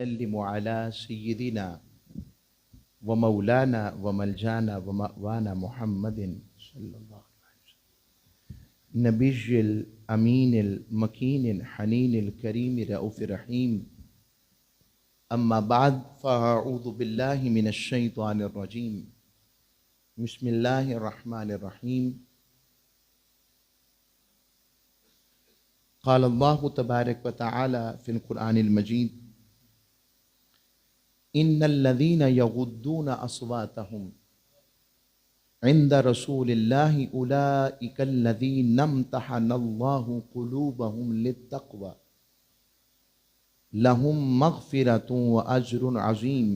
وسلم على سيدنا ومولانا وملجانا ومأوانا محمد صلی اللہ علیہ وسلم نبی الامین المکین الحنین الکریم رؤوف رحیم اما بعد فاعوذ باللہ من الشیطان الرجیم بسم اللہ الرحمن الرحیم قال اللہ تبارک وتعالی فی القرآن المجید ان الذین یغضون اصواتهم عند رسول اللہ اولئک الذین امتحن اللہ قلوبهم للتقوی لهم مغفرۃ واجر عظیم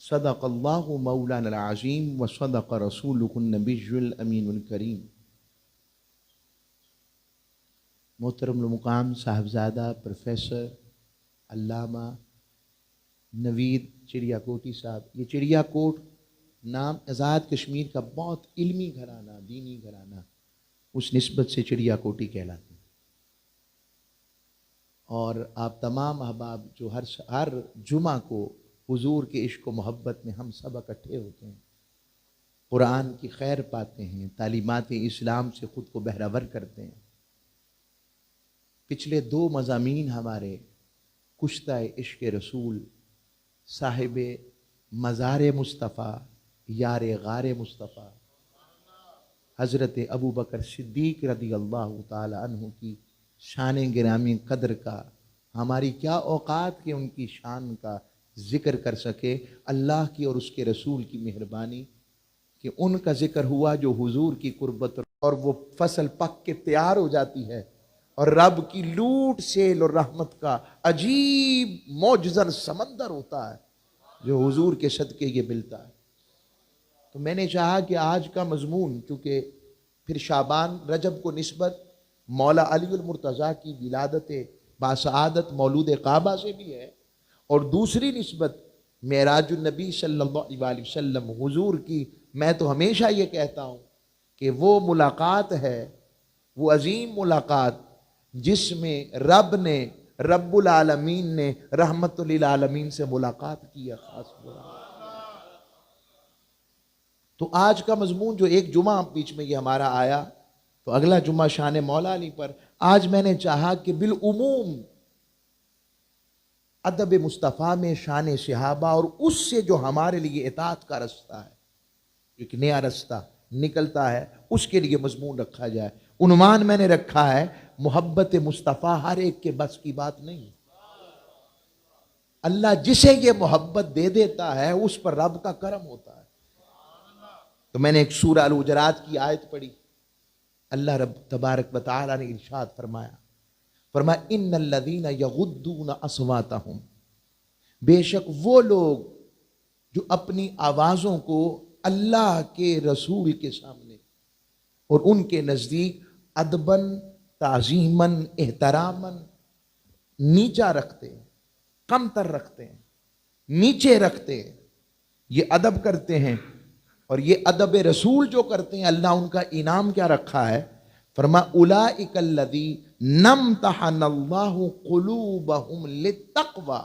صدق اللہ مولانا العظیم وصدق رسولہ النبی الامین الکریم۔ محترم المقام صاحبزادہ پروفیسر علامہ نوید چڑیا کوٹی صاحب، یہ چڑیا کوٹ نام آزاد کشمیر کا بہت علمی گھرانہ، دینی گھرانہ، اس نسبت سے چڑیا کوٹی کہلاتے ہیں۔ اور آپ تمام احباب جو ہر جمعہ کو حضور کے عشق و محبت میں ہم سب اکٹھے ہوتے ہیں، قرآن کی خیر پاتے ہیں، تعلیمات اسلام سے خود کو بہرور کرتے ہیں۔ پچھلے 2 مضامین ہمارے کشتہ عشق رسول، صاحب مزار مصطفیٰ، یار غار مصطفیٰ حضرت ابوبکر صدیق رضی اللہ تعالی عنہ کی شان گرامی قدر کا، ہماری کیا اوقات کے ان کی شان کا ذکر کر سکے۔ اللہ کی اور اس کے رسول کی مہربانی کہ ان کا ذکر ہوا جو حضور کی قربت، اور وہ فصل پک کے تیار ہو جاتی ہے اور رب کی لوٹ سیل اور رحمت کا عجیب معجزہ سمندر ہوتا ہے جو حضور کے صدقے یہ ملتا ہے۔ تو میں نے چاہا کہ آج کا مضمون، کیونکہ پھر شعبان رجب کو نسبت مولا علی المرتضیٰ کی ولادت باسعادت مولود کعبہ سے بھی ہے، اور دوسری نسبت معراج النبی صلی اللہ علیہ وسلم حضور کی، میں تو ہمیشہ یہ کہتا ہوں کہ وہ ملاقات ہے، وہ عظیم ملاقات جس میں رب العالمین نے رحمت للعالمین سے ملاقات کی ہے، خاص ملاقات۔ تو آج کا مضمون جو ایک جمعہ بیچ میں یہ ہمارا آیا، تو اگلا جمعہ شان مولا علی پر، آج میں نے چاہا کہ بالعموم ادب مصطفیٰ میں شان صحابہ اور اس سے جو ہمارے لیے اطاعت کا رستہ ہے، ایک نیا رستہ نکلتا ہے، اس کے لیے مضمون رکھا جائے۔ عنوان میں نے رکھا ہے محبت مصطفیٰ ہر ایک کے بس کی بات نہیں۔ اللہ جسے یہ محبت دے دیتا ہے اس پر رب کا کرم ہوتا ہے۔ تو میں نے ایک سورہ الحجرات کی آیت پڑھی، اللہ رب تبارک و تعالی نے ارشاد فرمایا ان الذین یغضون اصواتہم، بے شک وہ لوگ جو اپنی آوازوں کو اللہ کے رسول کے سامنے اور ان کے نزدیک ادباً تعظیماً احتراماً نیچا رکھتے ہیں، کم تر رکھتے ہیں، نیچے رکھتے ہیں، یہ ادب کرتے ہیں۔ اور یہ ادب رسول جو کرتے ہیں، اللہ ان کا انعام کیا رکھا ہے؟ اولئک الذین امتحن اللہ قلوبہم للتقوی،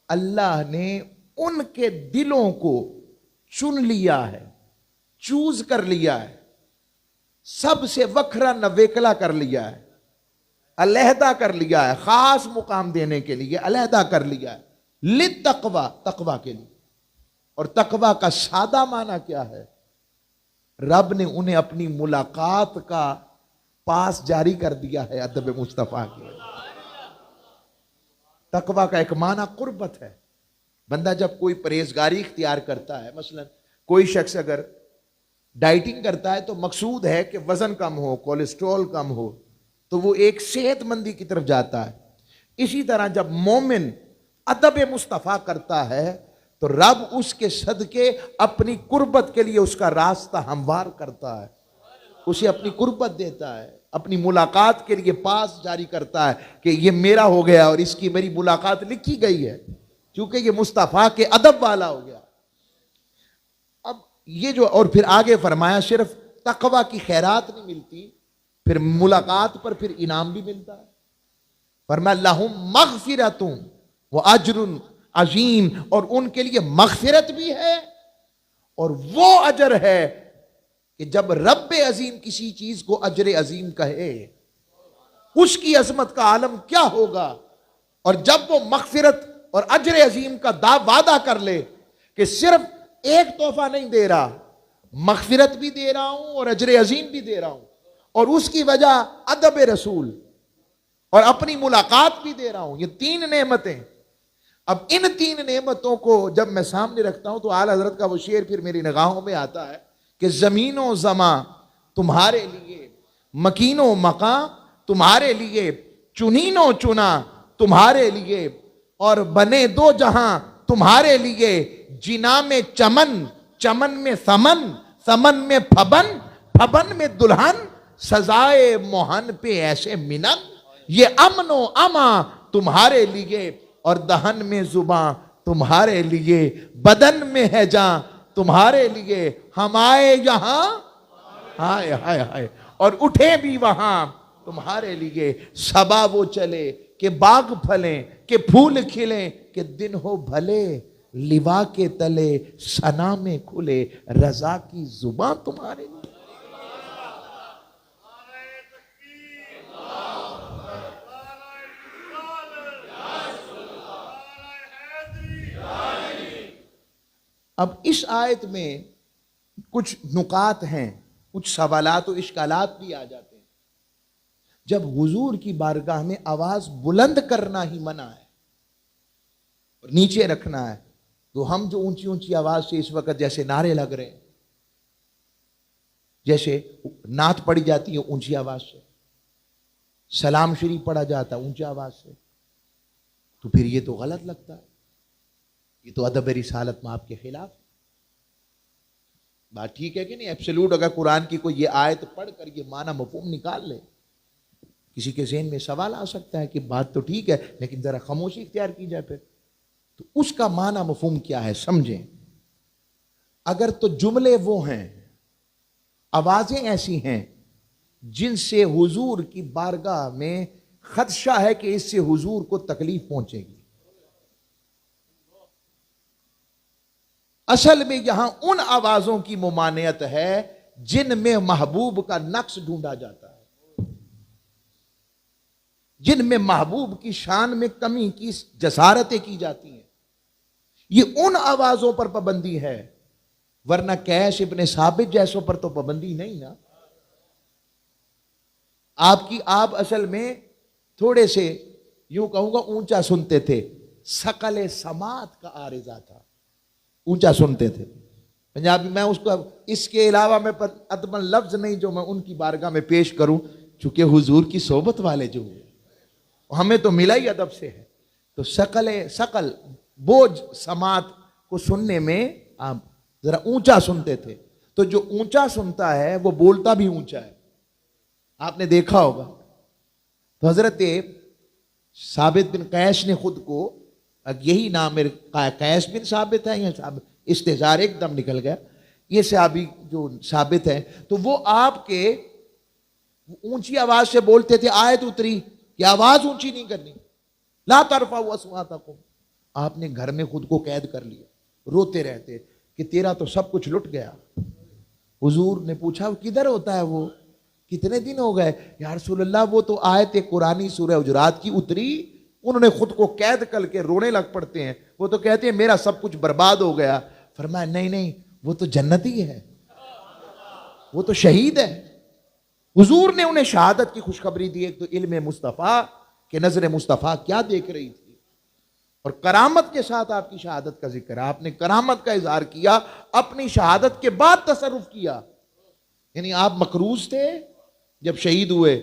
اللہ نے ان کے دلوں کو چن لیا ہے، چوز کر لیا ہے، سب سے وکھرا نویکلا کر لیا ہے، علیحدہ کر لیا ہے، خاص مقام دینے کے لیے علیحدہ کر لیا ہے، للتقوی، تقوی کے لیے۔ اور تقوی کا سادہ معنی کیا ہے؟ رب نے انہیں اپنی ملاقات کا پاس جاری کر دیا ہے ادب مصطفیٰ کے۔ تقوی کا ایک معنی قربت ہے۔ بندہ جب کوئی پرہیزگاری اختیار کرتا ہے، مثلا کوئی شخص اگر ڈائٹنگ کرتا ہے تو مقصود ہے کہ وزن کم ہو، کولیسٹرول کم ہو، تو وہ ایک صحت مندی کی طرف جاتا ہے۔ اسی طرح جب مومن ادب مصطفیٰ کرتا ہے تو رب اس کے صدقے اپنی قربت کے لیے اس کا راستہ ہموار کرتا ہے، اسے اپنی قربت دیتا ہے، اپنی ملاقات کے لیے پاس جاری کرتا ہے کہ یہ میرا ہو گیا اور اس کی میری ملاقات لکھی گئی ہے، کیونکہ یہ مصطفیٰ کے ادب والا ہو گیا۔ اب یہ جو، اور پھر آگے فرمایا صرف تقوی کی خیرات نہیں ملتی، پھر ملاقات پر پھر انعام بھی ملتا ہے۔ فرمایا لہم مغفرۃ و اجر عظیم، اور ان کے لیے مغفرت بھی ہے اور وہ اجر ہے کہ جب رب عظیم کسی چیز کو اجر عظیم کہے اس کی عظمت کا عالم کیا ہوگا، اور جب وہ مغفرت اور اجر عظیم کا وعدہ کر لے کہ صرف ایک تحفہ نہیں دے رہا، مغفرت بھی دے رہا ہوں اور اجر عظیم بھی دے رہا ہوں، اور اس کی وجہ ادب رسول اور اپنی ملاقات بھی دے رہا ہوں، یہ 3 نعمتیں۔ اب ان 3 نعمتوں کو جب میں سامنے رکھتا ہوں تو اعلیٰ حضرت کا وہ شعر پھر میری نگاہوں میں آتا ہے کہ زمین و زماں تمہارے لیے، مکین و مقام تمہارے لیے، چنین و چنا تمہارے لیے، اور بنے 2 جہاں تمہارے لیے، جنا میں چمن، چمن میں سمن، سمن میں پھبن، پھبن میں دلہن، سزائے موہن پہ ایسے منن، یہ امن و اما تمہارے لیے، اور دہن میں زباں تمہارے لیے، بدن میں ہے جاں تمہارے لیے، ہم آئے یہاں ہائے ہائے ہائے اور اٹھے بھی وہاں تمہارے لیے، صبا وہ چلے کہ باغ پھلیں، کہ پھول کھلیں، کہ دن ہو بھلے، لوا کے تلے ثنا میں کھلے، رضا کی زباں تمہارے لیے۔ اب اس آیت میں کچھ نکات ہیں، کچھ سوالات و اشکالات بھی آ جاتے ہیں۔ جب حضور کی بارگاہ میں آواز بلند کرنا ہی منع ہے اور نیچے رکھنا ہے، تو ہم جو اونچی اونچی آواز سے اس وقت جیسے نعرے لگ رہے ہیں، جیسے نعت پڑھی جاتی ہے اونچی آواز سے، سلام شریف پڑھا جاتا ہے اونچی آواز سے، تو پھر یہ تو غلط لگتا ہے، یہ تو ادب رسالت میں آپ کے خلاف۔ بات ٹھیک ہے کہ نہیں؟ ایبسولوٹ اگر قرآن کی کوئی یہ آیت پڑھ کر یہ معنی مفہوم نکال لے، کسی کے ذہن میں سوال آ سکتا ہے کہ بات تو ٹھیک ہے لیکن ذرا خاموشی اختیار کی جائے پھر، تو اس کا معنی مفہوم کیا ہے سمجھیں۔ اگر تو جملے وہ ہیں، آوازیں ایسی ہیں جن سے حضور کی بارگاہ میں خدشہ ہے کہ اس سے حضور کو تکلیف پہنچے گی، اصل میں یہاں ان آوازوں کی ممانعت ہے جن میں محبوب کا نقص ڈھونڈا جاتا ہے، جن میں محبوب کی شان میں کمی کی جسارتیں کی جاتی ہیں، یہ ان آوازوں پر پابندی ہے، ورنہ کیس ابن ثابت جیسوں پر تو پابندی نہیں نا۔ آپ اصل میں تھوڑے سے یوں کہوں گا اونچا سنتے تھے، ثقل سماعت کا عارضہ تھا، اونچا سنتے تھے پنجابی۔ میں اس کو اس کے علاوہ میں ادباً لفظ نہیں جو میں ان کی بارگاہ میں پیش کروں، چونکہ حضور کی صحبت والے جو ہوئے ہمیں تو ملا ہی ادب سے ہے، تو ثقل بوجھ سماعت کو سننے میں آپ ذرا اونچا سنتے تھے، تو جو اونچا سنتا ہے وہ بولتا بھی اونچا ہے، آپ نے دیکھا ہوگا۔ تو حضرت ثابت بن قیس نے خود کو، یہی نام قیس بن ثابت ہے، یہ استہزار ایک دم نکل گیا، یہ صحابی جو ثابت ہے، تو وہ آپ کے اونچی آواز سے بولتے تھے، آیت اتری کہ آواز اونچی نہیں کرنی، لا ترفعوا اصواتکم، آپ نے گھر میں خود کو قید کر لیا، روتے رہتے کہ تیرا تو سب کچھ لٹ گیا۔ حضور نے پوچھا کدھر ہوتا ہے وہ، کتنے دن ہو گئے؟ یا رسول اللہ وہ تو آیت قرآنی سورہ حجرات کی اتری، انہوں نے خود کو قید کر کے رونے لگ پڑتے ہیں، وہ تو کہتے ہیں میرا سب کچھ برباد ہو گیا۔ فرمایا نہیں وہ تو جنتی ہے، وہ تو شہید ہے۔ حضور نے انہیں شہادت کی خوشخبری دی، ایک تو علم مصطفیٰ کہ نظر مصطفیٰ کیا دیکھ رہی تھی، اور کرامت کے ساتھ آپ کی شہادت کا ذکر ہے، آپ نے کرامت کا اظہار کیا، اپنی شہادت کے بعد تصرف کیا، یعنی آپ مقروض تھے جب شہید ہوئے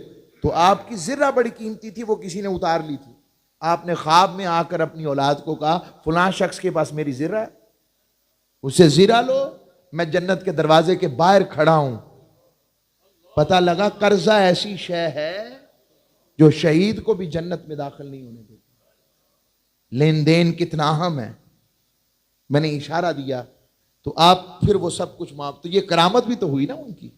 تو آپ کی زرہ بڑی قیمتی تھی، وہ کسی نے اتار لی تھی، آپ نے خواب میں آ کر اپنی اولاد کو کہا فلاں شخص کے پاس میری زرہ ہے، اسے زرہ لو، میں جنت کے دروازے کے باہر کھڑا ہوں۔ پتہ لگا قرضہ ایسی شے ہے جو شہید کو بھی جنت میں داخل نہیں ہونے دیتی، لین دین کتنا اہم ہے، میں نے اشارہ دیا، تو آپ پھر وہ سب کچھ معاف، تو یہ کرامت بھی تو ہوئی نا ان کی،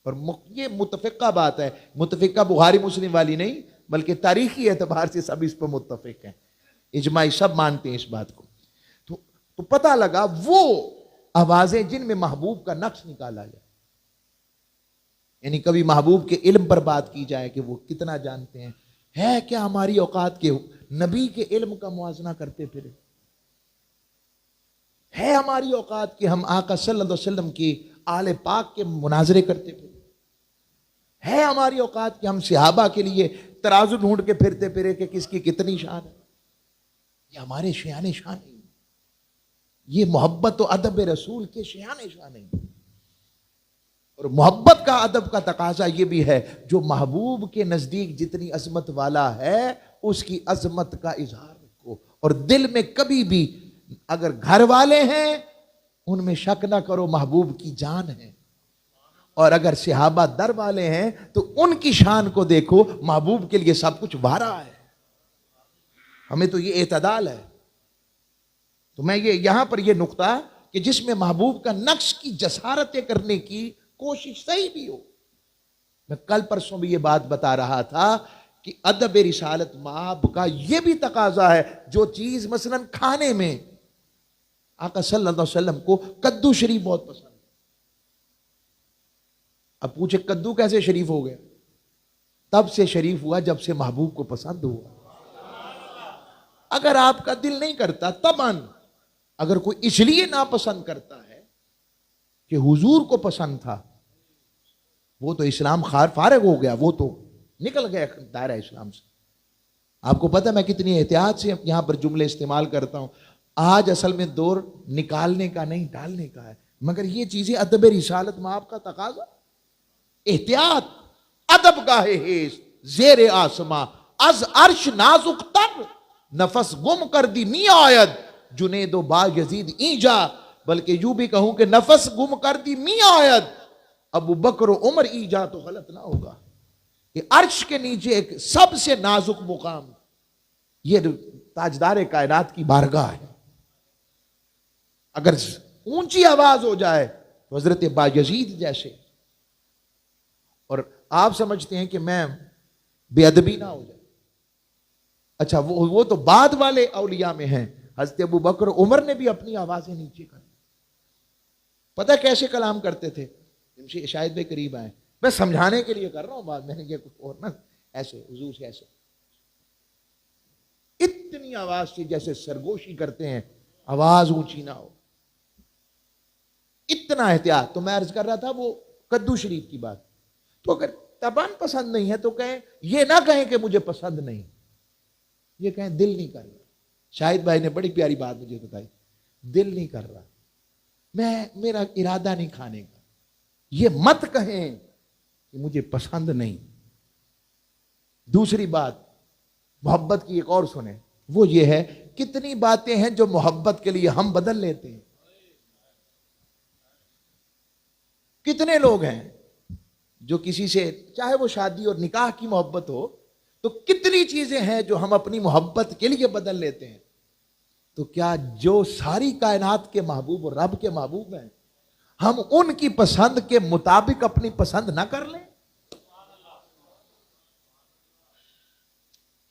اور یہ متفقہ بات ہے، متفقہ بخاری مسلم والی نہیں، بلکہ تاریخی اعتبار سے سب اس پر متفق ہیں، اجماعی سب مانتے ہیں اس بات کو۔ تو پتہ لگا وہ آوازیں جن میں محبوب کا نقش نکالا جائے، یعنی کبھی محبوب کے علم پر بات کی جائے کہ وہ کتنا جانتے ہیں، ہے کیا ہماری اوقات کے نبی کے علم کا موازنہ کرتے پھرے، ہے ہماری اوقات کہ ہم آقا صلی اللہ علیہ وسلم کی آل پاک کے مناظرے کرتے پھرے، ہے ہماری اوقات کہ ہم صحابہ کے لیے ترازو ڈھونڈ کے پھرتے پھرے کہ کس کی کتنی شان ہے۔ یہ ہمارے شیان شان نہیں، یہ محبت و ادب رسول کے شیان شان نہیں۔ اور محبت کا ادب کا تقاضا یہ بھی ہے، جو محبوب کے نزدیک جتنی عظمت والا ہے اس کی عظمت کا اظہار رکھو، اور دل میں کبھی بھی اگر گھر والے ہیں ان میں شک نہ کرو، محبوب کی جان ہے، اور اگر صحابہ در والے ہیں تو ان کی شان کو دیکھو، محبوب کے لیے سب کچھ وارا ہے۔ ہمیں تو یہ اعتدال ہے۔ تو میں یہاں پر یہ نقطہ کہ جس میں محبوب کا نقش کی جسارتیں کرنے کی کوشش صحیح بھی ہو، میں کل پرسوں بھی یہ بات بتا رہا تھا کہ ادب رسالت مآب کا یہ بھی تقاضا ہے، جو چیز مثلا کھانے میں آقا صلی اللہ علیہ وسلم کو کدو شریف بہت پسند، اب پوچھے کدو کیسے شریف ہو گیا؟ تب سے شریف ہوا جب سے محبوب کو پسند ہوا۔ اگر آپ کا دل نہیں کرتا طبعاً، اگر کوئی اس لیے ناپسند کرتا ہے کہ حضور کو پسند تھا، وہ تو اسلام فارغ ہو گیا، وہ تو نکل گیا دائرہ اسلام سے۔ آپ کو پتہ میں کتنی احتیاط سے یہاں پر جملے استعمال کرتا ہوں، آج اصل میں دور نکالنے کا نہیں ڈالنے کا ہے، مگر یہ چیزیں ادب رسالت مآب کا تقاضا، احتیاط، ادب گاہے حیث زیر آسماں از عرش نازک تر، نفس گم کر دی می آید جنید و با یزید ایجا، بلکہ یوں بھی کہوں کہ نفس گم کر دی می آید ابو بکر و عمر ایجا تو غلط نہ ہوگا۔ کہ عرش کے نیچے ایک سب سے نازک مقام، یہ تاجدار کائنات کی بارگاہ ہے، اگر اونچی آواز ہو جائے تو حضرت بایزید جیسے، اور آپ سمجھتے ہیں کہ میں بے ادبی نہ ہو جائے، اچھا وہ تو بعد والے اولیاء میں ہیں، حضرت ابو بکر عمر نے بھی اپنی آوازیں نیچے کر، پتہ کیسے کلام کرتے تھے؟ شاید بے قریب آئے، میں سمجھانے کے لیے کر رہا ہوں بات، میں نے یہ کچھ اور نہ، ایسے حضور سے ایسے اتنی آواز سے جیسے سرگوشی کرتے ہیں، آواز اونچی نہ ہو، اتنا احتیاط۔ تو میں عرض کر رہا تھا وہ کدو شریف کی بات، تو اگر طبعاً پسند نہیں ہے تو کہیں، یہ نہ کہیں کہ مجھے پسند نہیں، یہ کہیں دل نہیں کر رہا۔ شاہد بھائی نے بڑی پیاری بات مجھے بتائی، دل نہیں کر رہا، میرا ارادہ نہیں کھانے کا، یہ مت کہیں کہ مجھے پسند نہیں۔ دوسری بات محبت کی ایک اور سنیں، وہ یہ ہے کتنی باتیں ہیں جو محبت کے لیے ہم بدل لیتے ہیں۔ کتنے لوگ ہیں جو کسی سے، چاہے وہ شادی اور نکاح کی محبت ہو، تو کتنی چیزیں ہیں جو ہم اپنی محبت کے لیے بدل لیتے ہیں۔ تو کیا جو ساری کائنات کے محبوب اور رب کے محبوب ہیں، ہم ان کی پسند کے مطابق اپنی پسند نہ کر لیں؟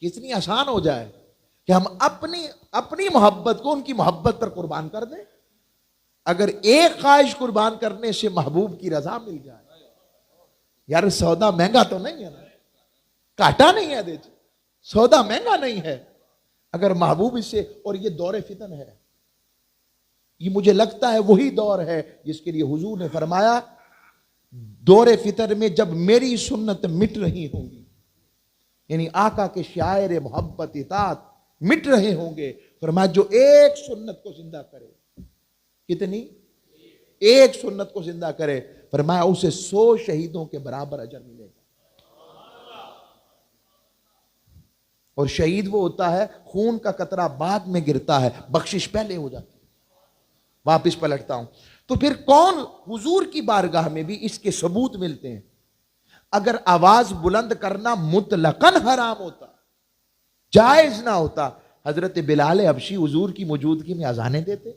کتنی آسان ہو جائے کہ ہم اپنی محبت کو ان کی محبت پر قربان کر دیں۔ اگر ایک خواہش قربان کرنے سے محبوب کی رضا مل جائے، یار سودا مہنگا تو نہیں ہے نا، کاٹا نہیں ہے، دیکھ سودا مہنگا نہیں ہے، اگر محبوب اس سے، اور یہ دور فتن ہے، یہ مجھے لگتا ہے وہی دور ہے جس کے لیے حضور نے فرمایا دور فتن میں جب میری سنت مٹ رہی ہوں گی، یعنی آقا کے شعائر محبت اطاعت مٹ رہے ہوں گے، فرمایا جو ایک سنت کو زندہ کرے، کتنی؟ ایک سنت کو زندہ کرے، فرمایا اسے 100 شہیدوں کے برابر اجر ملے گا۔ اور شہید وہ ہوتا ہے خون کا قطرہ بعد میں گرتا ہے، بخشش پہلے ہو جاتی ہے۔ واپس پلٹتا ہوں، تو پھر کون حضور کی بارگاہ میں بھی اس کے ثبوت ملتے ہیں۔ اگر آواز بلند کرنا مطلقاً حرام ہوتا، جائز نہ ہوتا، حضرت بلال حبشی حضور کی موجودگی میں اذانیں دیتے،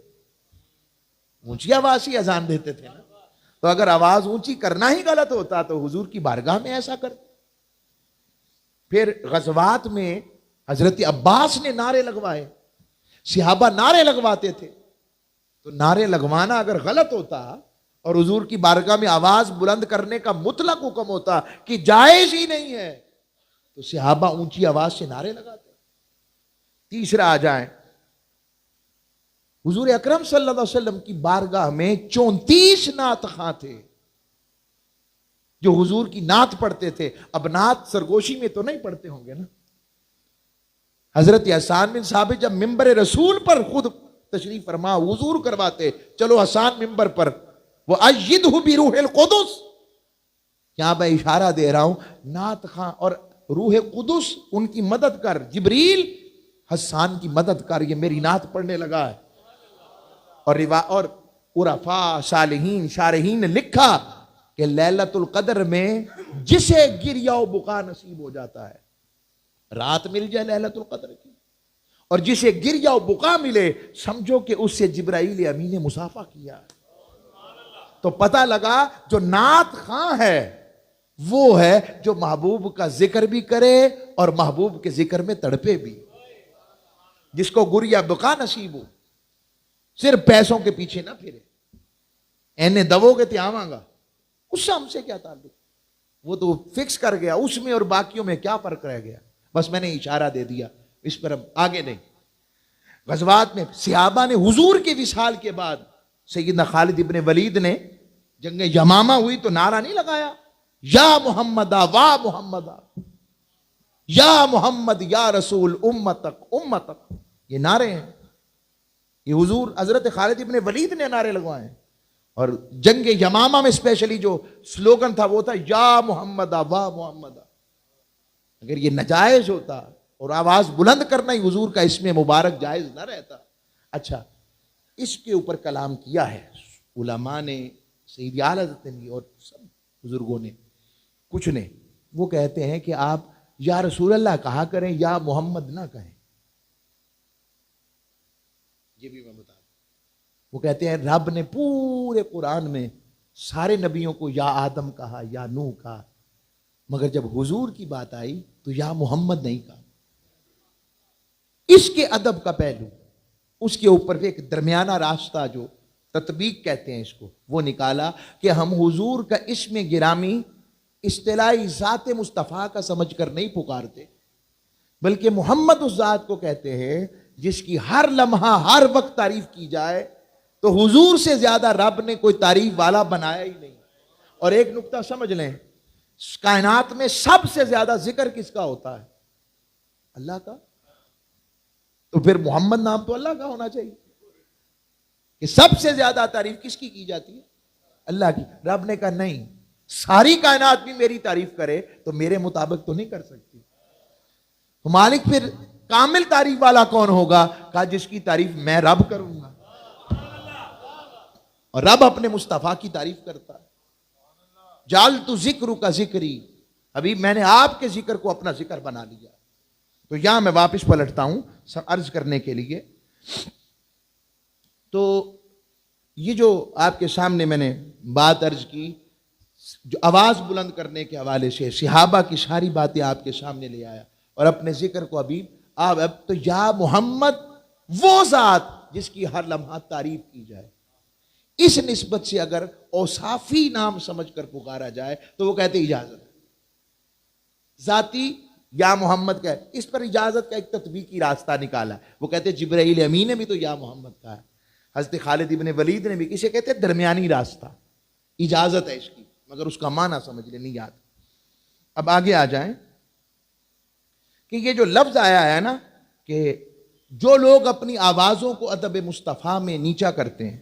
اونچی آواز ہی اذان دیتے تھے نا۔ تو اگر آواز اونچی کرنا ہی غلط ہوتا تو حضور کی بارگاہ میں ایسا کرتے۔ پھر غزوات میں حضرت عباس نے نعرے لگوائے، صحابہ نعرے لگواتے تھے، تو نعرے لگوانا اگر غلط ہوتا اور حضور کی بارگاہ میں آواز بلند کرنے کا مطلق حکم ہوتا کہ جائز ہی نہیں ہے، تو صحابہ اونچی آواز سے نعرے لگاتے۔ تیسرا آ جائیں، حضور اکرم صلی اللہ علیہ وسلم کی بارگاہ میں 34 نعت خواں تھے جو حضور کی نعت پڑھتے تھے۔ اب نعت سرگوشی میں تو نہیں پڑھتے ہوں گے نا۔ حضرت حسان بن ثابت جب ممبر رسول پر خود تشریف فرما حضور کرواتے، چلو حسان ممبر پر، وَأَيِّدْهُ بِرُوحِ الْقُدُسِ، یہاں میں اشارہ دے رہا ہوں، نعت خواں اور روح قدس ان کی مدد کر، جبریل حسان کی مدد کر، یہ میری نعت پڑھنے لگا ہے۔ اور عرفاء صالحین شارحین نے لکھا کہ لیلۃ القدر میں جسے گریہ و بکا نصیب ہو جاتا ہے، رات مل جائے لیلۃ القدر کی، اور جسے گریہ و بکا ملے سمجھو کہ اس سے جبرائیل امین نے مصافحہ کیا۔ تو پتہ لگا جو نعت خواں ہے وہ ہے جو محبوب کا ذکر بھی کرے اور محبوب کے ذکر میں تڑپے بھی، جس کو گریہ بکا نصیب ہو، صرف پیسوں کے پیچھے نہ پھرے، اینے دبو کے تھے آواں گا، اس سے ہم سے کیا تعلق، وہ تو فکس کر گیا، اس میں اور باقیوں میں کیا فرق رہ گیا۔ بس میں نے اشارہ دے دیا، اس پر ہم آگے نہیں۔ غزوات میں صحابہ نے حضور کے وصال کے بعد، سیدنا خالد ابن ولید نے جنگ یمامہ ہوئی تو نعرہ نہیں لگایا، یا محمدہ وا محمدہ، یا محمد یا رسول امتک امتک، یہ نعرے ہیں، یہ حضور حضرت خالد ابن ولید نے نعرے لگوائے ہیں۔ اور جنگ یمامہ میں اسپیشلی جو سلوگن تھا وہ تھا یا محمدہ وا محمدہ۔ اگر یہ ناجائز ہوتا اور آواز بلند کرنا ہی حضور کا اس میں مبارک جائز نہ رہتا۔ اچھا، اس کے اوپر کلام کیا ہے علماء نے، سید اعلی حضرت نے اور سب بزرگوں نے، کچھ نے، وہ کہتے ہیں کہ آپ یا رسول اللہ کہا کریں، یا محمد نہ کہیں۔ یہ بھی میں بتا دوں، وہ کہتے ہیں رب نے پورے قرآن میں سارے نبیوں کو یا آدم کہا، یا نوح کہا، مگر جب حضور کی بات آئی تو یا محمد نہیں کہا۔ اس کے ادب کا پہلو، اس کے اوپر ایک درمیانہ راستہ جو تطبیق کہتے ہیں اس کو، وہ نکالا کہ ہم حضور کا اسم گرامی اصطلاحی ذات مصطفیٰ کا سمجھ کر نہیں پکارتے، بلکہ محمد اس ذات کو کہتے ہیں جس کی ہر لمحہ ہر وقت تعریف کی جائے، تو حضور سے زیادہ رب نے کوئی تعریف والا بنایا ہی نہیں۔ اور ایک نقطہ سمجھ لیں، کائنات میں سب سے زیادہ ذکر کس کا ہوتا ہے؟ اللہ کا۔ تو پھر محمد نام تو اللہ کا ہونا چاہیے کہ سب سے زیادہ تعریف کس کی جاتی ہے؟ اللہ کی۔ رب نے کہا نہیں، ساری کائنات بھی میری تعریف کرے تو میرے مطابق تو نہیں کر سکتی۔ تو مالک پھر کامل تعریف والا کون ہوگا؟ کہا جس کی تعریف میں رب کروں گا، اور رب اپنے مصطفیٰ کی تعریف کرتا ہے۔ جعلت ذکرک ذکری، ابھی میں نے آپ کے ذکر کو اپنا ذکر بنا لیا۔ تو یہاں میں واپس پلٹتا ہوں عرض کرنے کے لیے، تو یہ جو آپ کے سامنے میں نے بات عرض کی، جو آواز بلند کرنے کے حوالے سے صحابہ کی ساری باتیں آپ کے سامنے لے آیا، اور اپنے ذکر کو ابھی اب تو یا محمد وہ ذات جس کی ہر لمحہ تعریف کی جائے، اس نسبت سے اگر اوصافی نام سمجھ کر پکارا جائے تو وہ کہتے اجازت ذاتی یا محمد کا ہے۔ اس پر اجازت کا ایک تطبیقی راستہ نکالا، وہ کہتے جبرائیل امین نے بھی تو یا محمد کہا ہے، حضرت خالد ابن ولید نے بھی، کسے کہتے درمیانی راستہ، اجازت ہے اس کی، مگر اس کا معنی سمجھ لیں، نہیں یاد۔ اب آگے آ جائیں کہ یہ جو لفظ آیا ہے نا کہ جو لوگ اپنی آوازوں کو ادب مصطفیٰ میں نیچا کرتے ہیں،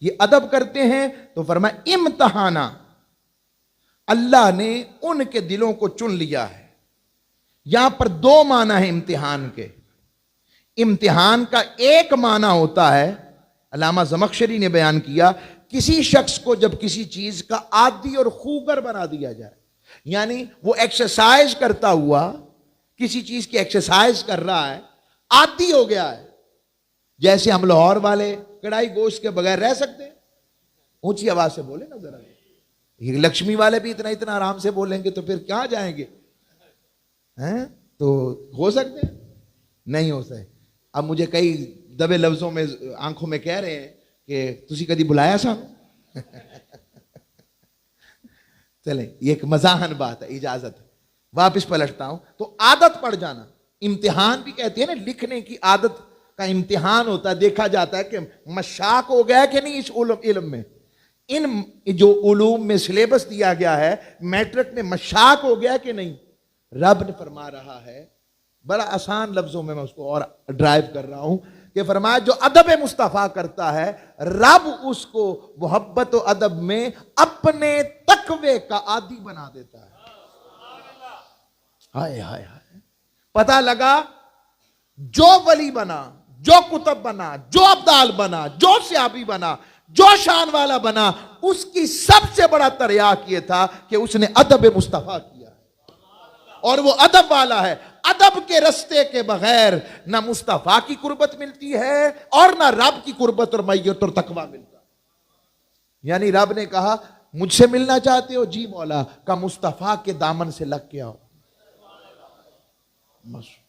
یہ ادب کرتے ہیں، تو فرمایا امتحانہ، اللہ نے ان کے دلوں کو چن لیا ہے۔ یہاں پر دو معنی ہیں امتحان کے۔ امتحان کا ایک معنی ہوتا ہے، علامہ زمخشری نے بیان کیا، کسی شخص کو جب کسی چیز کا عادی اور خوگر بنا دیا جائے، یعنی وہ ایکسرسائز کرتا ہوا کسی چیز کی ایکسرسائز کر رہا ہے، عادی ہو گیا ہے۔ جیسے ہم لاہور والے کڑھائی گوشت کے بغیر رہ سکتے ہیں؟ اونچی آواز سے بولے نا ذرا، یہ لکشمی والے بھی اتنا آرام سے بولیں گے تو پھر کہاں جائیں گے؟ ہیں تو ہو سکتے ہیں؟ نہیں ہو سکتے. اب مجھے کئی دبے لفظوں میں آنکھوں میں کہہ رہے ہیں کہ تسی کدی بلایا سا. چلیں یہ ایک مزاحن بات ہے, اجازت ہے. واپس پلٹتا ہوں. تو عادت پڑ جانا, امتحان بھی کہتے ہیں نا, لکھنے کی عادت کا امتحان ہوتا ہے, دیکھا جاتا ہے کہ مشاق ہو گیا کہ نہیں اس علم میں. ان جو علوم میں سلیبس دیا گیا ہے میٹرک میں مشاق ہو گیا کہ نہیں. رب نے فرما رہا ہے بڑا آسان لفظوں میں اس کو اور ڈرائیو کر رہا ہوں کہ فرمایا جو ادب مصطفیٰ کرتا ہے رب اس کو محبت و ادب میں اپنے تقوی کا عادی بنا دیتا ہے. ہائے ہائے ہائے, پتہ لگا جو ولی بنا, جو کتب بنا, جو ابدال بنا, جو صحابی بنا, جو شان والا بنا, اس کی سب سے بڑا تریاق یہ تھا کہ اس نے ادب مصطفیٰ کیا, اور وہ ادب والا ہے. ادب کے رستے کے بغیر نہ مصطفیٰ کی قربت ملتی ہے اور نہ رب کی قربت اور میت اور تقویٰ ملتا. یعنی رب نے کہا مجھ سے ملنا چاہتے ہو, جی مولا, کا مصطفیٰ کے دامن سے لگ کے آؤ,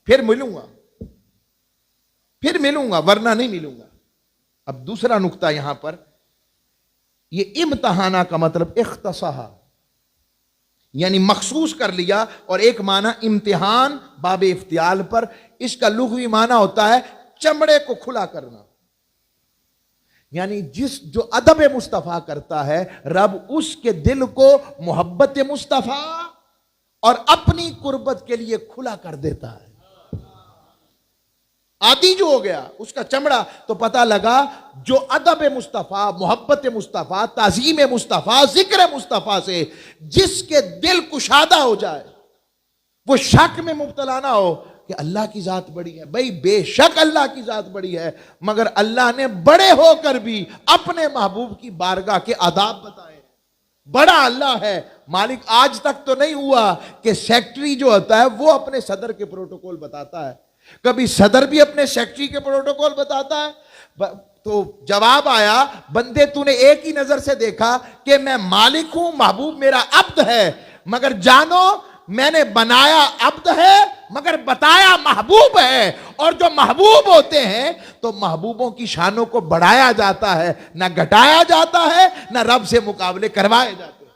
پھر ملوں گا ورنہ نہیں ملوں گا. اب دوسرا نقطہ یہاں پر, یہ امتحانہ کا مطلب اختصاص, یعنی مخصوص کر لیا, اور ایک معنی امتحان باب افتعال پر, اس کا لغوی معنی ہوتا ہے چمڑے کو کھلا کرنا. یعنی جو ادب مصطفیٰ کرتا ہے رب اس کے دل کو محبت مصطفیٰ اور اپنی قربت کے لیے کھلا کر دیتا ہے. عادی جو ہو گیا اس کا چمڑا, تو پتہ لگا جو ادب مصطفیٰ, محبت مصطفیٰ, تعظیم مصطفیٰ, ذکر مصطفیٰ سے جس کے دل کشادہ ہو جائے, وہ شک میں مبتلا نہ ہو کہ اللہ کی ذات بڑی ہے. بھئی بے شک اللہ کی ذات بڑی ہے, مگر اللہ نے بڑے ہو کر بھی اپنے محبوب کی بارگاہ کے آداب بتائے. بڑا اللہ ہے مالک. آج تک تو نہیں ہوا کہ سیکٹری جو ہوتا ہے وہ اپنے صدر کے پروٹوکول بتاتا ہے, کبھی صدر بھی اپنے سیکٹری کے پروٹوکول بتاتا ہے. تو جواب آیا, بندے تو نے ایک ہی نظر سے دیکھا کہ میں مالک ہوں, محبوب میرا عبد ہے, مگر جانو میں نے بنایا عبد ہے مگر بتایا محبوب ہے. اور جو محبوب ہوتے ہیں تو محبوبوں کی شانوں کو بڑھایا جاتا ہے, نہ گھٹایا جاتا ہے, نہ رب سے مقابلے کروائے جاتے ہیں.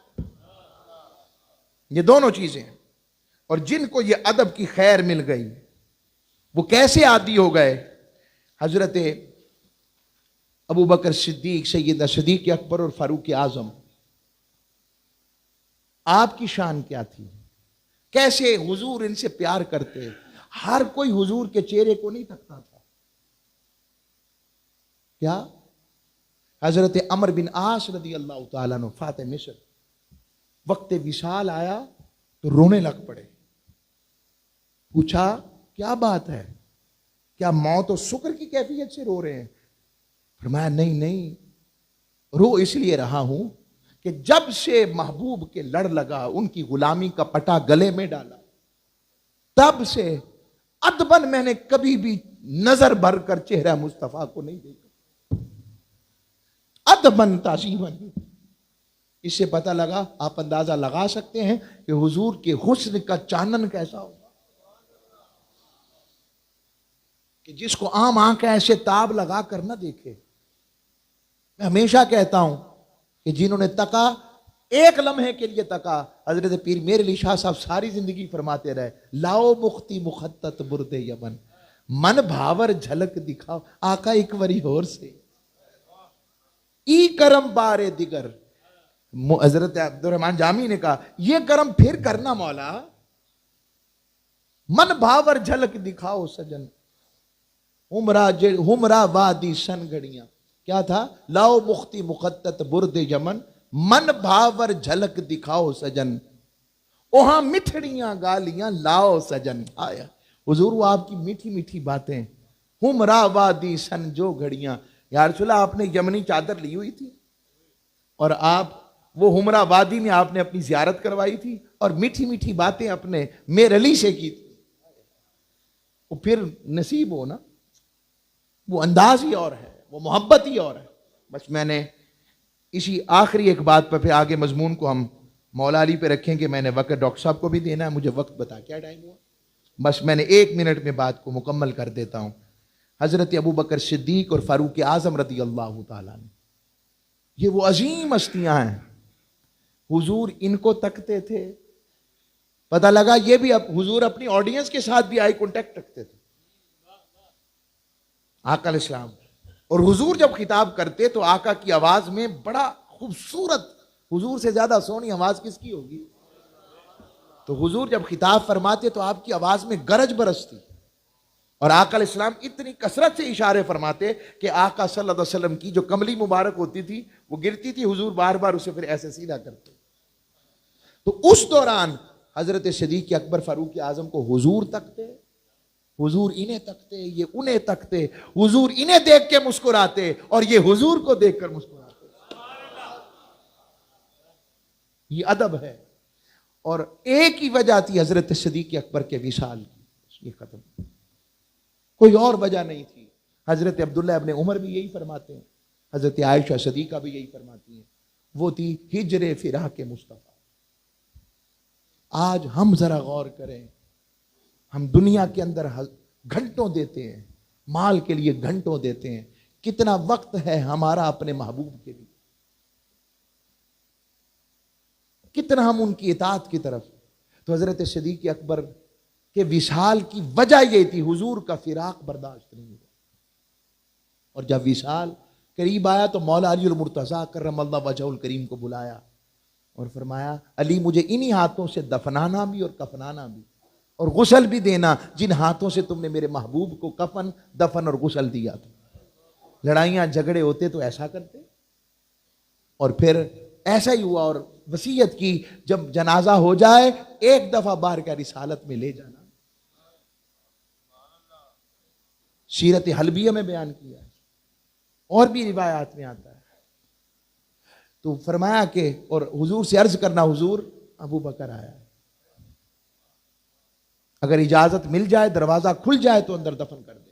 یہ دونوں چیزیں. اور جن کو یہ ادب کی خیر مل گئی وہ کیسے عادی ہو گئے. حضرت ابو بکر صدیق, سیدنا صدیق اکبر اور فاروق اعظم, آپ کی شان کیا تھی, کیسے حضور ان سے پیار کرتے. ہر کوئی حضور کے چہرے کو نہیں تکتا تھا. کیا حضرت عمر بن عاص رضی اللہ تعالیٰ عنہ فاتح مصر, وقت وصال آیا تو رونے لگ پڑے. پوچھا کیا بات ہے, کیا موت و شکر کی کیفیت سے رو رہے ہیں؟ فرمایا نہیں, رو اس لیے رہا ہوں کہ جب سے محبوب کے لڑ لگا, ان کی غلامی کا پٹا گلے میں ڈالا, تب سے ادبن میں نے کبھی بھی نظر بھر کر چہرہ مصطفیٰ کو نہیں دیکھا. ادبن تعظیمن. اس سے پتہ لگا, آپ اندازہ لگا سکتے ہیں کہ حضور کے حسن کا چانن کیسا ہوگا, کہ جس کو عام آنکھ ایسے تاب لگا کر نہ دیکھے. میں ہمیشہ کہتا ہوں کہ جنہوں نے تکا, ایک لمحے کے لیے تکا, حضرت پیر میر علی شاہ صاحب ساری زندگی فرماتے رہے, لاؤ مختی مخطط برد یمن, من بھاور جھلک دکھاؤ آقا ایک وری ہور سے, ای کرم بارے دیگر. حضرت عبدالرحمن جامی نے کہا یہ کرم پھر کرنا مولا, من بھاور جھلک دکھاؤ سجن, ہمرا وادی سن گھڑیاں. کیا تھا؟ لاؤ مختی مخطط برد یمن, من بھاور جھلک دکھاؤ سجن, وہاں مٹھڑیاں گالیاں لاؤ سجن. آیا حضور وہ آپ کی میٹھی میٹھی باتیں, ہمرا وادی سن جو گھڑیاں. یا رسول اللہ آپ نے یمنی چادر لی ہوئی تھی اور آپ وہ ہمرا وادی میں آپ نے اپنی زیارت کروائی تھی اور میٹھی میٹھی باتیں اپنے میر علی سے کی تھی. وہ پھر نصیب ہو نا, وہ انداز ہی اور ہے, وہ محبت ہی اور ہے. بس میں نے اسی آخری ایک بات پر پھر آگے مضمون کو ہم مولا علی پہ رکھیں کہ میں نے وقت ڈاکٹر صاحب کو بھی دینا ہے. مجھے وقت بتا کیا ٹائم ہوا, بس میں نے 1 منٹ میں بات کو مکمل کر دیتا ہوں. حضرت ابو بکر صدیق اور فاروق اعظم رضی اللہ تعالیٰ عنہ، یہ وہ عظیم ہستیاں ہیں. حضور ان کو تکتے تھے، پتہ لگا یہ بھی حضور اپنی آڈینس کے ساتھ بھی آئی کانٹیکٹ رکھتے تھے. آقا علیہ السلام، اور حضور جب خطاب کرتے تو آقا کی آواز میں بڑا خوبصورت، حضور سے زیادہ سونی آواز کس کی ہوگی؟ تو حضور جب خطاب فرماتے تو آپ کی آواز میں گرج برستی، اور آقا علیہ السلام اتنی کثرت سے اشارے فرماتے کہ آقا صلی اللہ علیہ وسلم کی جو کملی مبارک ہوتی تھی وہ گرتی تھی، حضور بار بار اسے پھر ایسے سیدھا کرتے. تو اس دوران حضرت صدیق اکبر فاروق اعظم کو حضور تکتے، حضور انہیں تکتے، یہ انہیں تکتے، حضور انہیں دیکھ کے مسکراتے اور یہ حضور کو دیکھ کر مسکراتے. یہ ادب ہے. اور ایک ہی وجہ تھی حضرت صدیق اکبر کے وصال کی، یہ ختم، کوئی اور وجہ نہیں تھی. حضرت عبداللہ ابن عمر بھی یہی فرماتے ہیں، حضرت عائشہ صدیقہ بھی یہی فرماتی ہیں، وہ تھی ہجر فراق مصطفیٰ. آج ہم ذرا غور کریں، ہم دنیا کے اندر گھنٹوں دیتے ہیں، مال کے لیے گھنٹوں دیتے ہیں، کتنا وقت ہے ہمارا اپنے محبوب کے لیے، کتنا ہم ان کی اطاعت کی طرف. تو حضرت صدیق اکبر کے وصال کی وجہ یہ تھی، حضور کا فراق برداشت نہیں ہوا. اور جب وصال قریب آیا تو مولا علی المرتضیٰ کرم اللہ وجہہ الکریم کو بلایا اور فرمایا علی مجھے انہی ہاتھوں سے دفنانا بھی اور کفنانا بھی اور غسل بھی دینا جن ہاتھوں سے تم نے میرے محبوب کو کفن دفن اور غسل دیا تھا. لڑائیاں جھگڑے ہوتے تو ایسا کرتے، اور پھر ایسا ہی ہوا. اور وصیت کی جب جنازہ ہو جائے 1 دفعہ بار کا رسالت میں لے جانا. سیرت حلبیہ میں بیان کیا ہے، اور بھی روایات میں آتا ہے. تو فرمایا کہ اور حضور سے عرض کرنا حضور ابو بکر آیا ہے، اگر اجازت مل جائے دروازہ کھل جائے تو اندر دفن کر دے،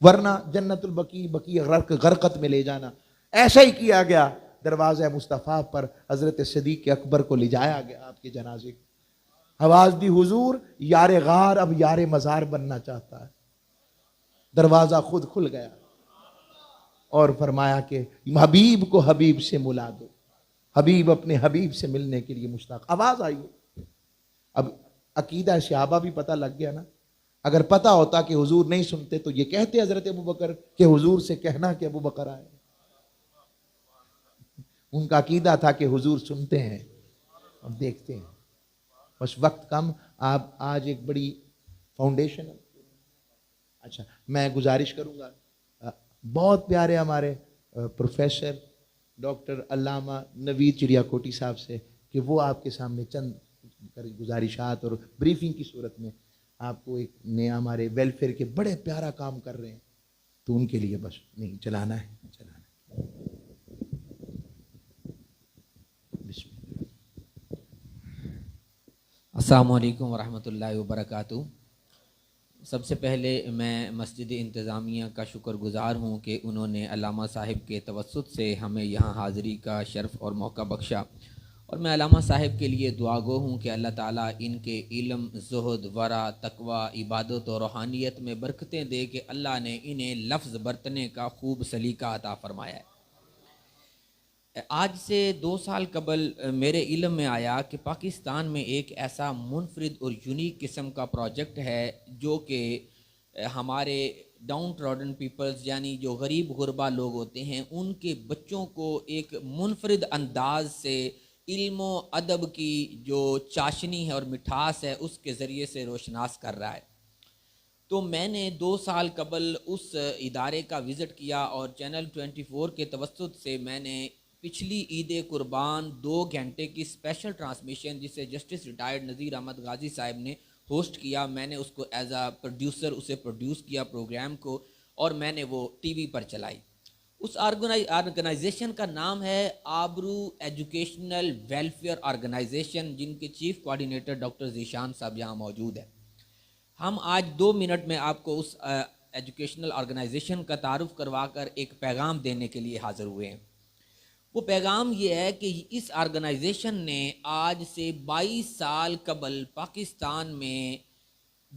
ورنہ جنت البقیع بقیع غرقت میں لے جانا. ایسا ہی کیا گیا. دروازہ مصطفیٰ پر حضرت صدیق اکبر کو لے جایا گیا آپ کے جنازے کو. آواز دی حضور یار غار اب یار مزار بننا چاہتا ہے. دروازہ خود کھل گیا اور فرمایا کہ حبیب کو حبیب سے ملا دو. حبیب اپنے حبیب سے ملنے کے لیے مشتاق. آواز آئی. اب عقیدہ صحابہ بھی پتہ لگ گیا نا. اگر پتہ ہوتا کہ حضور نہیں سنتے تو یہ کہتے حضرت ابو بکر کہ حضور سے کہنا کہ ابو بکر آئے. ان کا عقیدہ تھا کہ حضور سنتے ہیں اور دیکھتے ہیں. بس وقت کم. آپ آج ایک بڑی فاؤنڈیشن ہے. اچھا میں گزارش کروں گا، بہت پیارے ہمارے پروفیسر ڈاکٹر علامہ نوید چڑیا کوٹی صاحب سے کہ وہ آپ کے سامنے چند گزارشات اور بریفنگ کی صورت میں آپ کو ایک نیا ہمارے ویلفیئر کے بڑے پیارا کام کر رہے ہیں، تو ان کے لیے بس نہیں چلانا ہے. السلام علیکم ورحمۃ اللہ وبرکاتہ. سب سے پہلے میں مسجد انتظامیہ کا شکر گزار ہوں کہ انہوں نے علامہ صاحب کے توسط سے ہمیں یہاں حاضری کا شرف اور موقع بخشا، اور میں علامہ صاحب کے لیے دعا گو ہوں کہ اللہ تعالیٰ ان کے علم، زہد، ورع، تقوی، عبادت اور روحانیت میں برکتیں دے کہ اللہ نے انہیں لفظ برتنے کا خوب سلیقہ عطا فرمایا ہے. آج سے 2 سال قبل میرے علم میں آیا کہ پاکستان میں ایک ایسا منفرد اور یونیک قسم کا پروجیکٹ ہے جو کہ ہمارے ڈاؤن ٹراڈن پیپلز یعنی جو غریب غربا لوگ ہوتے ہیں ان کے بچوں کو ایک منفرد انداز سے علم و ادب کی جو چاشنی ہے اور مٹھاس ہے اس کے ذریعے سے روشناس کر رہا ہے. تو میں نے 2 سال قبل اس ادارے کا وزٹ کیا اور چینل 24 کے توسط سے میں نے پچھلی عید قربان 2 گھنٹے کی اسپیشل ٹرانسمیشن جسے جسٹس ریٹائرڈ نذیر احمد غازی صاحب نے ہوسٹ کیا، میں نے اس کو ایز اے پروڈیوسر اسے پروڈیوس کیا پروگرام کو، اور میں نے وہ ٹی وی پر چلائی. اس آرگنائزیشن کا نام ہے آبرو ایجوکیشنل ویلفیئر آرگنائزیشن، جن کے چیف کوارڈینیٹر ڈاکٹر ذیشان صاحب یہاں موجود ہیں. ہم آج 2 منٹ میں آپ کو اس ایجوکیشنل آرگنائزیشن کا تعارف کروا کر ایک پیغام دینے کے لیے حاضر ہوئے ہیں. وہ پیغام یہ ہے کہ اس آرگنائزیشن نے آج سے 22 سال قبل پاکستان میں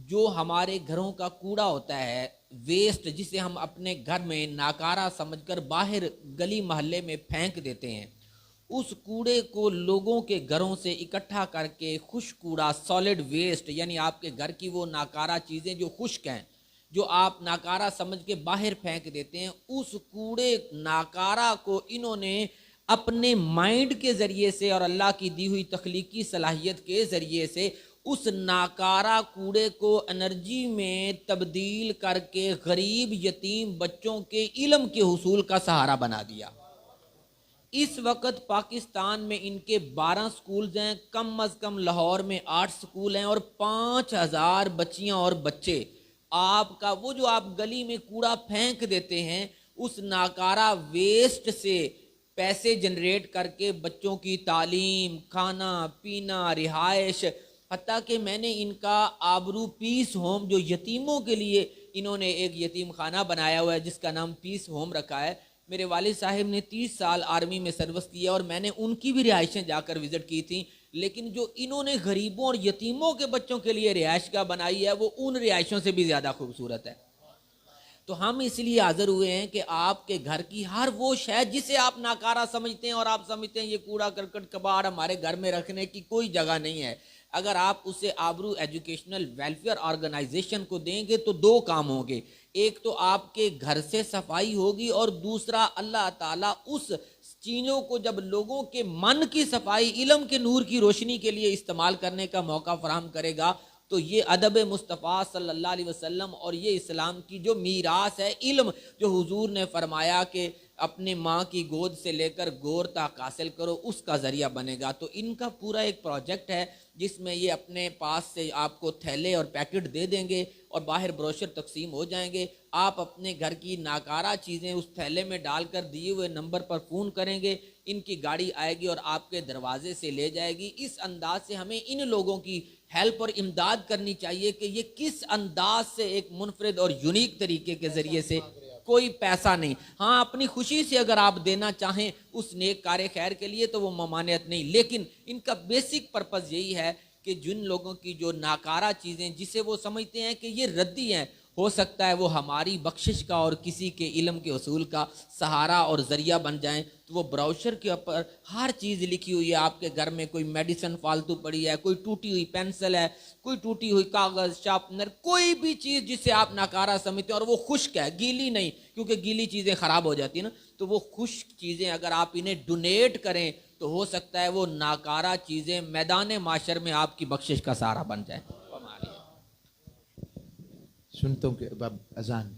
جو ہمارے گھروں کا کوڑا ہوتا ہے، ویسٹ، جسے ہم اپنے گھر میں ناکارہ سمجھ کر باہر گلی محلے میں پھینک دیتے ہیں، اس کوڑے کو لوگوں کے گھروں سے اکٹھا کر کے خشک کوڑا، سالڈ ویسٹ، یعنی آپ کے گھر کی وہ ناکارہ چیزیں جو خشک ہیں، جو آپ ناکارہ سمجھ کے باہر پھینک دیتے ہیں، اس کوڑے ناکارہ کو انہوں نے اپنے مائنڈ کے ذریعے سے اور اللہ کی دی ہوئی تخلیقی صلاحیت کے ذریعے سے اس ناکارہ کوڑے کو انرجی میں تبدیل کر کے غریب یتیم بچوں کے علم کے حصول کا سہارا بنا دیا۔ اس وقت پاکستان میں ان کے 12 سکولز ہیں، کم از کم لاہور میں 8 سکول ہیں، اور 5000 بچیاں اور بچے آپ کا وہ جو آپ گلی میں کوڑا پھینک دیتے ہیں، اس ناکارہ ویسٹ سے پیسے جنریٹ کر کے بچوں کی تعلیم، کھانا پینا، رہائش، حتیٰ کہ میں نے ان کا آبرو پیس ہوم جو یتیموں کے لیے انہوں نے ایک یتیم خانہ بنایا ہوا ہے جس کا نام پیس ہوم رکھا ہے۔ میرے والد صاحب نے 30 سال آرمی میں سروس کیا اور میں نے ان کی بھی رہائشیں جا کر وزٹ کی تھیں، لیکن جو انہوں نے غریبوں اور یتیموں کے بچوں کے لیے رہائش گاہ بنائی ہے وہ ان رہائشوں سے بھی زیادہ خوبصورت ہے۔ تو ہم اس لیے حاضر ہوئے ہیں کہ آپ کے گھر کی ہر وہ شے جسے آپ ناکارہ سمجھتے ہیں اور آپ سمجھتے ہیں یہ کوڑا کرکٹ کباڑ ہمارے گھر میں رکھنے کی کوئی جگہ نہیں ہے، اگر آپ اسے آبرو ایجوکیشنل ویلفیئر آرگنائزیشن کو دیں گے تو 2 کام ہوں گے، ایک تو آپ کے گھر سے صفائی ہوگی، اور دوسرا اللہ تعالیٰ اس چیزوں کو جب لوگوں کے من کی صفائی، علم کے نور کی روشنی کے لیے استعمال کرنے کا موقع فراہم کرے گا، تو یہ ادب مصطفیٰ صلی اللہ علیہ وسلم اور یہ اسلام کی جو میراث ہے، علم جو حضور نے فرمایا کہ اپنے ماں کی گود سے لے کر گور تک حاصل کرو، اس کا ذریعہ بنے گا۔ تو ان کا پورا ایک پروجیکٹ ہے جس میں یہ اپنے پاس سے آپ کو تھیلے اور پیکٹ دے دیں گے اور باہر بروشر تقسیم ہو جائیں گے، آپ اپنے گھر کی ناکارہ چیزیں اس تھیلے میں ڈال کر دیے ہوئے نمبر پر فون کریں گے، ان کی گاڑی آئے گی اور آپ کے دروازے سے لے جائے گی۔ اس انداز سے ہمیں ان لوگوں کی ہیلپ اور امداد کرنی چاہیے کہ یہ کس انداز سے ایک منفرد اور یونیک طریقے کے ذریعے سے، کوئی پیسہ نہیں، ہاں اپنی خوشی سے اگر آپ دینا چاہیں اس نیک کار خیر کے لیے تو وہ ممانعت نہیں، لیکن ان کا بیسک پرپس یہی ہے کہ جن لوگوں کی جو ناکارہ چیزیں جسے وہ سمجھتے ہیں کہ یہ ردی ہیں، ہو سکتا ہے وہ ہماری بخشش کا اور کسی کے علم کے حصول کا سہارا اور ذریعہ بن جائیں، تو وہ بروشر کے اوپر ہر چیز لکھی ہوئی ہے۔ آپ کے گھر میں کوئی میڈیسن فالتو پڑی ہے، کوئی ٹوٹی ہوئی پینسل ہے، کوئی ٹوٹی ہوئی کاغذ، شارپنر، کوئی بھی چیز جسے آپ ناکارہ سمجھتے ہیں اور وہ خشک ہے، گیلی نہیں، کیونکہ گیلی چیزیں خراب ہو جاتی ہیں نا، تو وہ خشک چیزیں اگر آپ انہیں ڈونیٹ کریں تو ہو سکتا ہے وہ ناکارہ چیزیں میدان معاشر میں آپ کی بخشش کا سہارا بن جائیں۔ سنتا ہوں کہ اب اذان